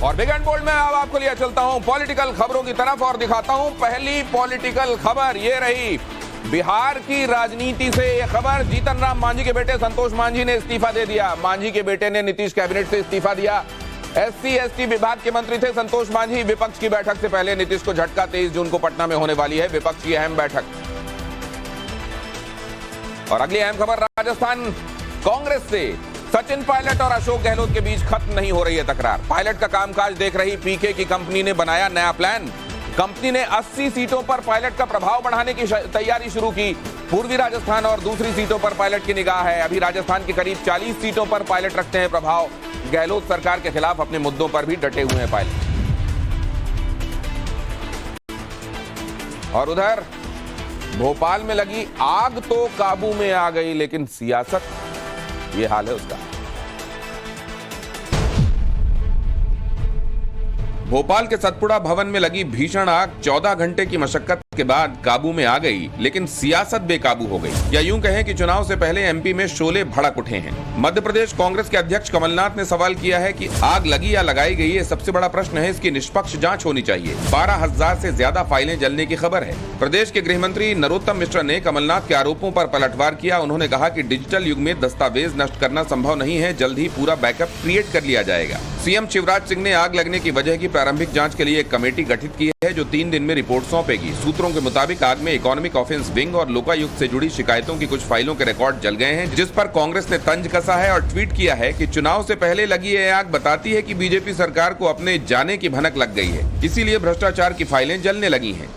और big and bold में अब आपको लिए चलता हूं पॉलिटिकल खबरों की तरफ और दिखाता हूं पहली पॉलिटिकल खबर ये रही बिहार की राजनीति से ये खबर। जीतन राम मांझी के बेटे संतोष मांझी ने इस्तीफा दे दिया। मांझी के बेटे ने नीतीश कैबिनेट से इस्तीफा दिया। SC/ST विभाग के मंत्री थे संतोष मांझी। विपक्ष की बैठक से पहले नीतीश को झटका। 23 जून को पटना में होने वाली है विपक्ष की अहम बैठक। और अगली अहम खबर राजस्थान कांग्रेस से सचिन पायलट और अशोक गहलोत के बीच खत्म नहीं हो रही है तकरार। पायलट का कामकाज देख रही पीके की कंपनी ने बनाया नया प्लान। कंपनी ने 80 सीटों पर पायलट का प्रभाव बढ़ाने की तैयारी शुरू की। पूर्वी राजस्थान और दूसरी सीटों पर पायलट की निगाह है। अभी राजस्थान की करीब 40 सीटों पर पायलट रखते हैं प्रभाव। गहलोत सरकार के खिलाफ अपने मुद्दों पर भी डटे हुए हैं पायलट। और उधर भोपाल में लगी आग तो काबू में आ गई, लेकिन सियासत, ये हाल है उसका। भोपाल के सतपुड़ा भवन में लगी भीषण आग 14 घंटे की मशक्कत के बाद काबू में आ गई, लेकिन सियासत बेकाबू हो गई। या यूं कहें कि चुनाव से पहले MP में शोले भड़क उठे हैं। मध्य प्रदेश कांग्रेस के अध्यक्ष कमलनाथ ने सवाल किया है कि आग लगी या लगाई गई, ये सबसे बड़ा प्रश्न है। इसकी निष्पक्ष जांच होनी चाहिए। 12,000 से ज्यादा फाइलें जलने की खबर है। प्रदेश के गृह मंत्री नरोत्तम मिश्र ने कमलनाथ के आरोपों पर पलटवार किया। उन्होंने कहा कि डिजिटल युग में दस्तावेज नष्ट करना संभव नहीं है। जल्द ही पूरा बैकअप क्रिएट कर लिया जाएगा। CM शिवराज सिंह ने आग लगने की वजह की प्रारंभिक जांच के लिए एक कमेटी गठित की है, जो 3 दिन में रिपोर्ट सौंपेगी। सूत्रों के मुताबिक आग में इकोनॉमिक ऑफेंस विंग और लोकायुक्त से जुड़ी शिकायतों की कुछ फाइलों के रिकॉर्ड जल गए हैं, जिस पर कांग्रेस ने तंज कसा है और ट्वीट किया है कि चुनाव से पहले लगी यह आग बताती है कि बीजेपी सरकार को अपने जाने की भनक लग गई है, इसीलिए भ्रष्टाचार की फाइलें जलने लगी हैं।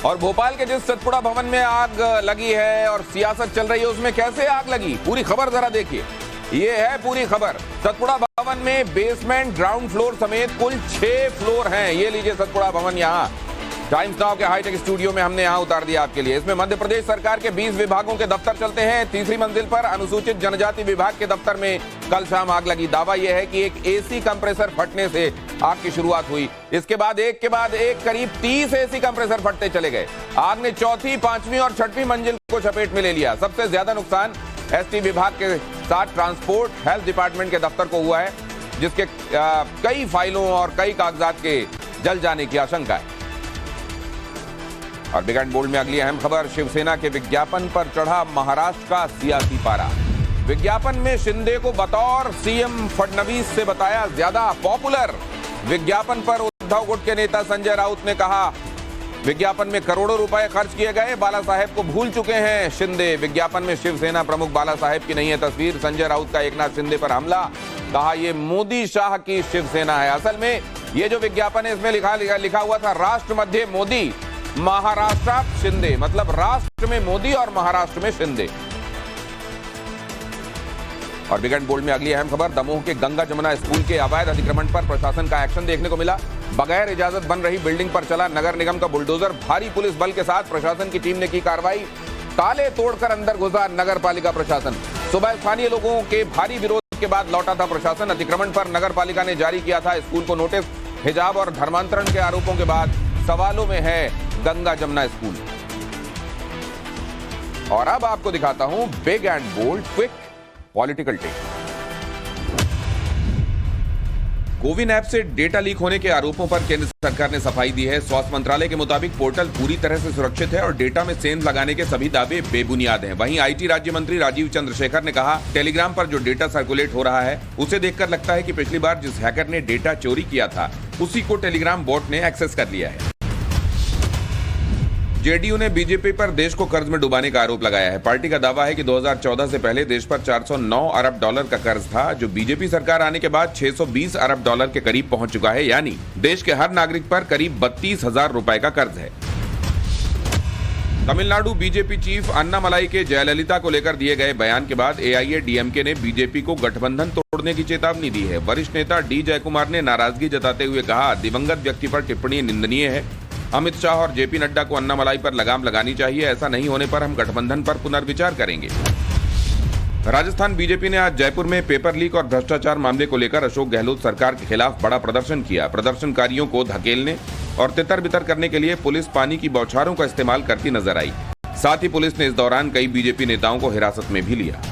और भोपाल के जिस सतपुड़ा भवन में आग लगी है और सियासत चल रही है, उसमें कैसे आग लगी, पूरी खबर जरा देखिए। ये है पूरी खबर। सतपुड़ा भवन में बेसमेंट, ग्राउंड फ्लोर समेत कुल 6 फ्लोर हैं। ये लीजिए सतपुड़ा भवन। यहाँ टाइम्स नाउ के हाईटेक स्टूडियो में हमने यहाँ उतार दिया आपके लिए। इसमें मध्य प्रदेश सरकार के 20 विभागों के दफ्तर चलते हैं। तीसरी मंजिल पर अनुसूचित जनजाति विभाग के दफ्तर में कल शाम आग लगी। दावा यह है कि एक AC कंप्रेसर फटने से आग की शुरुआत हुई। इसके बाद एक के बाद एक करीब 30 AC कंप्रेसर फटते चले गए। आग ने 4th, 5वीं और 6वीं मंजिल को चपेट में ले लिया। सबसे ज्यादा नुकसान ST विभाग के साथ ट्रांसपोर्ट हेल्थ डिपार्टमेंट के दफ्तर को हुआ है, जिसके कई फाइलों और कई कागजात के जल जाने की आशंका है। और बिग एंड बोल्ड में अगली अहम खबर, शिवसेना के विज्ञापन पर चढ़ा महाराष्ट्र का सियासी पारा। विज्ञापन में शिंदे को बतौर CM फडणवीस से बताया ज्यादा पॉपुलर। विज्ञापन पर उद्धव गुट के नेता संजय राउत ने कहा, विज्ञापन में करोड़ों रुपए खर्च किए गए, बाला साहेब को भूल चुके हैं शिंदे। विज्ञापन में शिवसेना प्रमुख बाला साहेब की नहीं है तस्वीर। संजय राउत का एकनाथ शिंदे पर हमला, कहा ये मोदी शाह की शिवसेना है। असल में ये जो विज्ञापन है, इसमें लिखा हुआ था राष्ट्र मध्य मोदी, महाराष्ट्र शिंदे, मतलब राष्ट्र में मोदी और महाराष्ट्र में शिंदे। और बिग एंड बोल्ड में अगली अहम खबर, दमोह के गंगा जमुना स्कूल के अवैध अतिक्रमण पर प्रशासन का एक्शन देखने को मिला। बगैर इजाजत बन रही बिल्डिंग पर चला नगर निगम का बुलडोजर। भारी पुलिस बल के साथ प्रशासन की टीम ने की कार्रवाई। ताले तोड़कर अंदर घुसा नगर पालिका प्रशासन। सुबह स्थानीय लोगों के भारी विरोध के बाद लौटा था प्रशासन। अतिक्रमण पर नगर पालिका ने जारी किया था स्कूल को नोटिस। हिजाब और धर्मांतरण के आरोपों के बाद सवालों में है गंगा जमुना स्कूल। और अब आपको दिखाता हूं big and bold quick political take. CoWIN app से डेटा लीक होने के आरोपों पर केंद्र सरकार ने सफाई दी है। स्वास्थ्य मंत्रालय के मुताबिक पोर्टल पूरी तरह से सुरक्षित है और डेटा में सेंध लगाने के सभी दावे बेबुनियाद हैं। वहीं IT राज्य मंत्री राजीव चंद्रशेखर ने कहा, टेलीग्राम पर जो डेटा सर्कुलेट हो रहा है, उसे देखकर लगता है कि पिछली बार जिस हैकर ने डेटा चोरी किया था, उसी को टेलीग्राम बॉट ने एक्सेस कर लिया है। JDU ने BJP पर देश को कर्ज में डुबाने का आरोप लगाया है। पार्टी का दावा है कि 2014 से पहले देश पर $409 अरब का कर्ज था, जो BJP सरकार आने के बाद $620 अरब के करीब पहुंच चुका है। यानी देश के हर नागरिक पर करीब 32,000 रुपए का कर्ज है। तमिलनाडु BJP चीफ अन्नामलाई के जयललिता को लेकर दिए गए बयान के बाद AIADMK ने BJP को गठबंधन तोड़ने की चेतावनी दी है। वरिष्ठ नेता D जयकुमार ने नाराजगी जताते हुए कहा, दिवंगत व्यक्ति पर टिप्पणी निंदनीय है। अमित शाह और JP नड्डा को अन्नामलाई पर लगाम लगानी चाहिए। ऐसा नहीं होने पर हम गठबंधन पर पुनर्विचार करेंगे। राजस्थान BJP ने आज जयपुर में पेपर लीक और भ्रष्टाचार मामले को लेकर अशोक गहलोत सरकार के खिलाफ बड़ा प्रदर्शन किया। प्रदर्शनकारियों को धकेलने और तितर बितर करने के लिए पुलिस पानी की बौछारों का इस्तेमाल करती नजर आई। साथ ही पुलिस ने इस दौरान कई BJP नेताओं को हिरासत में भी लिया।